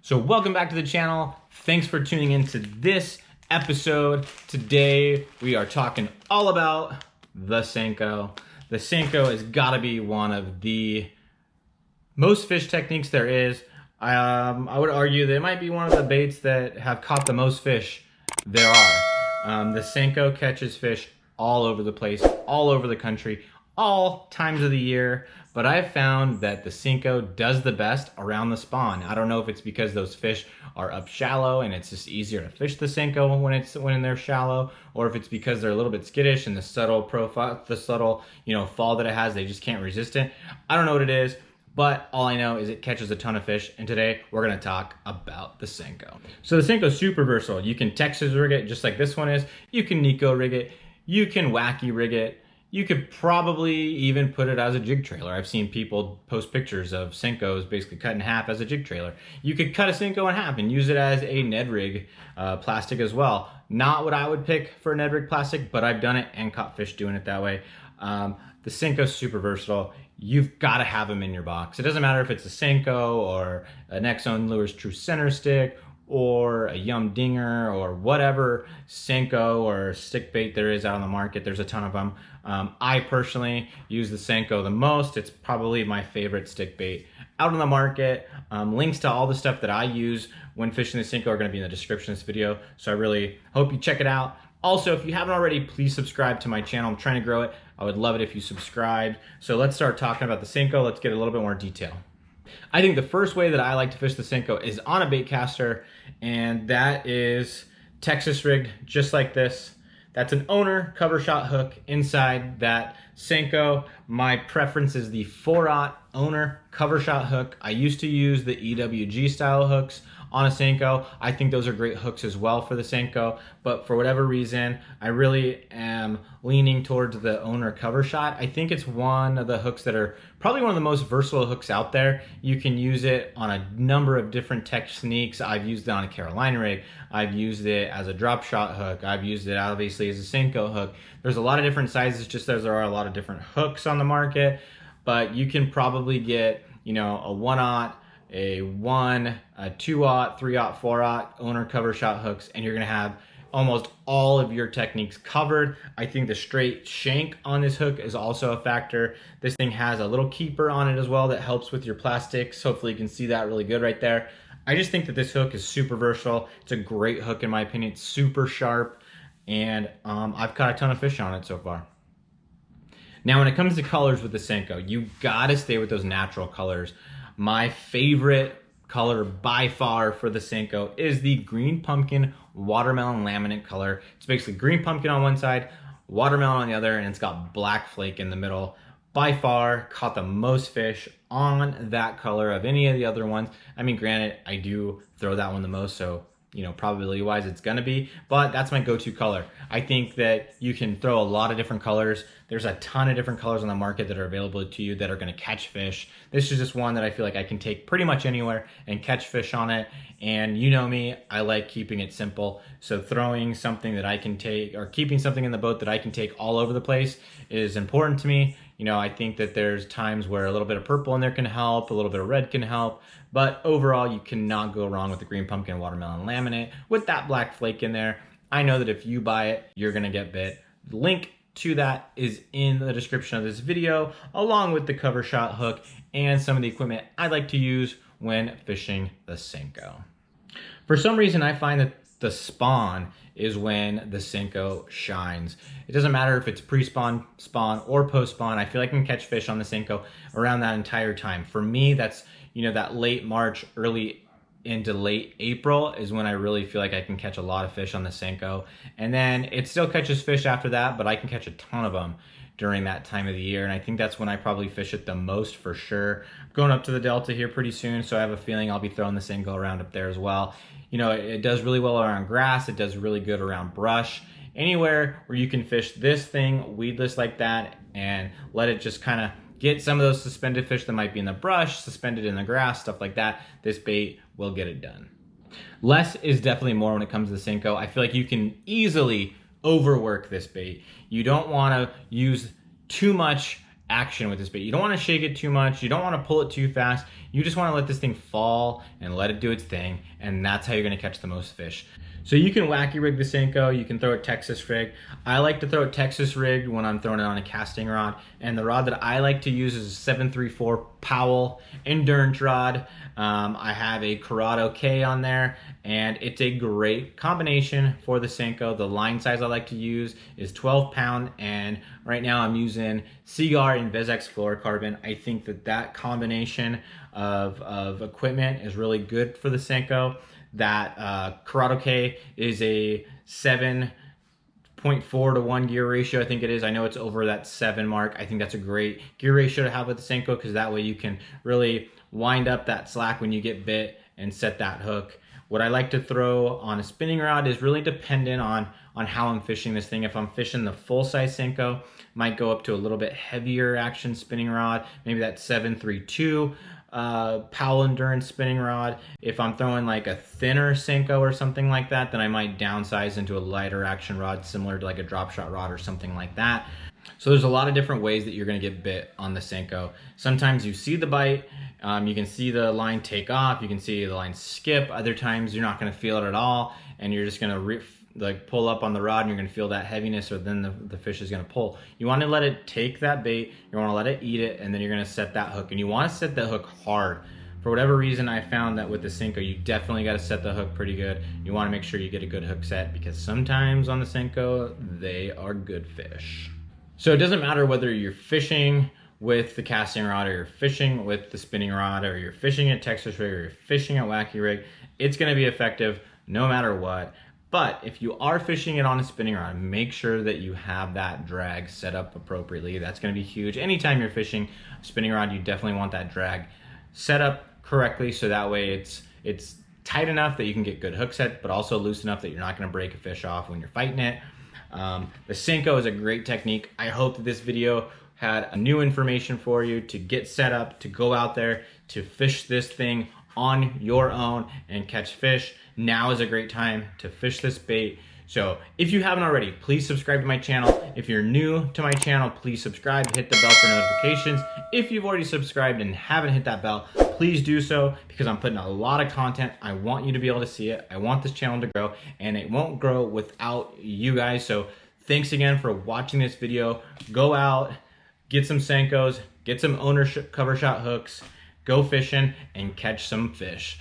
So welcome back to the channel. Thanks for tuning into this episode. Today we are talking all about the Senko. The Senko has got to be one of the most fish techniques there is. I would argue that it might be one of the baits that have caught the most fish there are. The Senko catches fish all over the place, all over the country, all times of the year, but I've found that the Senko does the best around the spawn. I don't know if it's because those fish are up shallow and it's just easier to fish the Senko when they're shallow, or if it's because they're a little bit skittish and the subtle profile, the subtle, fall that it has, they just can't resist it. I don't know what it is, but all I know is it catches a ton of fish, and today we're gonna talk about the Senko. So the Senko is super versatile. You can Texas rig it just like this one is. You can Nico rig it. You can wacky rig it. You could probably even put it as a jig trailer. I've seen people post pictures of Senkos basically cut in half as a jig trailer. You could cut a Senko in half and use it as a Ned rig plastic as well. Not what I would pick for a Ned rig plastic, but I've done it and caught fish doing it that way. The Senko's super versatile. You've got to have them in your box. It doesn't matter if it's a Senko or an X-Zone Lures True Center Stick or a Yum Dinger or whatever Senko or stick bait there is out on the market. There's a ton of them. I personally use the Senko the most. It's probably my favorite stick bait out on the market. Links to all the stuff that I use when fishing the Senko are going to be in the description of this video, so I really hope you check it out. Also, if you haven't already, please subscribe to my channel. I'm trying to grow it. I would love it if you subscribed. So let's start talking about the Senko. Let's get a little bit more detail. I think the first way that I like to fish the Senko is on a bait caster, and that is Texas rigged just like this. That's an owner cover shot hook inside that Senko. My preference is the 4/0 owner cover shot hook. I used to use the EWG style hooks on a Senko. I think those are great hooks as well for the Senko, but for whatever reason, I really am leaning towards the owner cover shot. I think it's one of the hooks that are probably one of the most versatile hooks out there. You can use it on a number of different techniques. I've used it on a Carolina rig. I've used it as a drop shot hook. I've used it obviously as a Senko hook. There's a lot of different sizes, just as there are a lot of different hooks on the market, but you can probably get, a 1/0, a 1, a 2/0, 3/0, 4/0 owner cover shot hooks, and you're gonna have almost all of your techniques covered. I think the straight shank on this hook is also a factor. This thing has a little keeper on it as well that helps with your plastics. Hopefully you can see that really good right there. I just think that this hook is super versatile. It's a great hook in my opinion. It's super sharp, and I've caught a ton of fish on it so far. Now when it comes to colors with the Senko, you gotta stay with those natural colors. My favorite color by far for the Senko is the green pumpkin watermelon laminate color. It's basically green pumpkin on one side, watermelon on the other, and it's got black flake in the middle. By far, caught the most fish on that color of any of the other ones. I mean, granted, I do throw that one the most, so probability wise it's gonna be, but that's my go-to color. I think that you can throw a lot of different colors. There's a ton of different colors on the market that are available to you that are gonna catch fish. This is just one that I feel like I can take pretty much anywhere and catch fish on it. And you know me, I like keeping it simple. So throwing something that I can take, or keeping something in the boat that I can take all over the place is important to me. I think that there's times where a little bit of purple in there can help, a little bit of red can help, but overall you cannot go wrong with the green pumpkin watermelon laminate with that black flake in there. I know that if you buy it, you're gonna get bit. The link to that is in the description of this video, along with the cover shot hook and some of the equipment I like to use when fishing the Senko. For some reason, I find that the spawn is when the Senko shines. It doesn't matter if it's pre-spawn, spawn, or post-spawn. I feel like I can catch fish on the Senko around that entire time. For me, that's, that late March, early into late April is when I really feel like I can catch a lot of fish on the Senko. And then it still catches fish after that, but I can catch a ton of them during that time of the year. And I think that's when I probably fish it the most for sure. I'm going up to the Delta here pretty soon, so I have a feeling I'll be throwing the Senko around up there as well. It does really well around grass. It does really good around brush. Anywhere where you can fish this thing weedless like that and let it just kind of get some of those suspended fish that might be in the brush, suspended in the grass, stuff like that, this bait will get it done. Less is definitely more when it comes to the Senko. I feel like you can easily overwork this bait. You don't want to use too much action with this bait. You don't want to shake it too much. You don't want to pull it too fast. You just want to let this thing fall and let it do its thing, and that's how you're going to catch the most fish. So you can wacky rig the Senko, you can throw it Texas rig. I like to throw it Texas rigged when I'm throwing it on a casting rod, and the rod that I like to use is a 734 Powell endurance rod. I have a Corrado K on there, and it's a great combination for the Senko. The line size I like to use is 12 pound, and right now I'm using Seaguar and Vezex fluorocarbon. I think that combination of equipment is really good for the Senko. That Corrado K is a 7.4 to 1 gear ratio, I think it is. I know it's over that 7 mark. I think that's a great gear ratio to have with the Senko, because that way you can really wind up that slack when you get bit and set that hook. What I like to throw on a spinning rod is really dependent on how I'm fishing this thing. If I'm fishing the full-size Senko, might go up to a little bit heavier action spinning rod, maybe that 732 Powell endurance spinning rod. If I'm throwing like a thinner Senko or something like that, then I might downsize into a lighter action rod, similar to like a drop shot rod or something like that. So there's a lot of different ways that you're going to get bit on the Senko. Sometimes you see the bite, you can see the line take off, you can see the line skip. Other times you're not going to feel it at all, and you're just going to like pull up on the rod, and you're going to feel that heaviness, or then the fish is going to pull. You want to let it take that bait, you want to let it eat it, and then you're going to set that hook. And you want to set that hook hard. For whatever reason, I found that with the Senko, you definitely got to set the hook pretty good. You want to make sure you get a good hook set, because sometimes on the Senko, they are good fish. So it doesn't matter whether you're fishing with the casting rod, or you're fishing with the spinning rod, or you're fishing at Texas rig, or you're fishing at wacky rig, it's going to be effective no matter what. But if you are fishing it on a spinning rod, make sure that you have that drag set up appropriately. That's going to be huge. Anytime you're fishing a spinning rod, you definitely want that drag set up correctly, so that way it's tight enough that you can get good hook set, but also loose enough that you're not going to break a fish off when you're fighting it. The Senko is a great technique. I hope that this video had new information for you to get set up, to go out there, to fish this thing on your own and catch fish. Now is a great time to fish this bait. So if you haven't already, please subscribe to my channel. If you're new to my channel, please subscribe, hit the bell for notifications. If you've already subscribed and haven't hit that bell, please do so, because I'm putting a lot of content. I want you to be able to see it. I want this channel to grow, and it won't grow without you guys. So thanks again for watching this video. Go out, get some Senkos, get some ownership cover shot hooks, go fishing and catch some fish.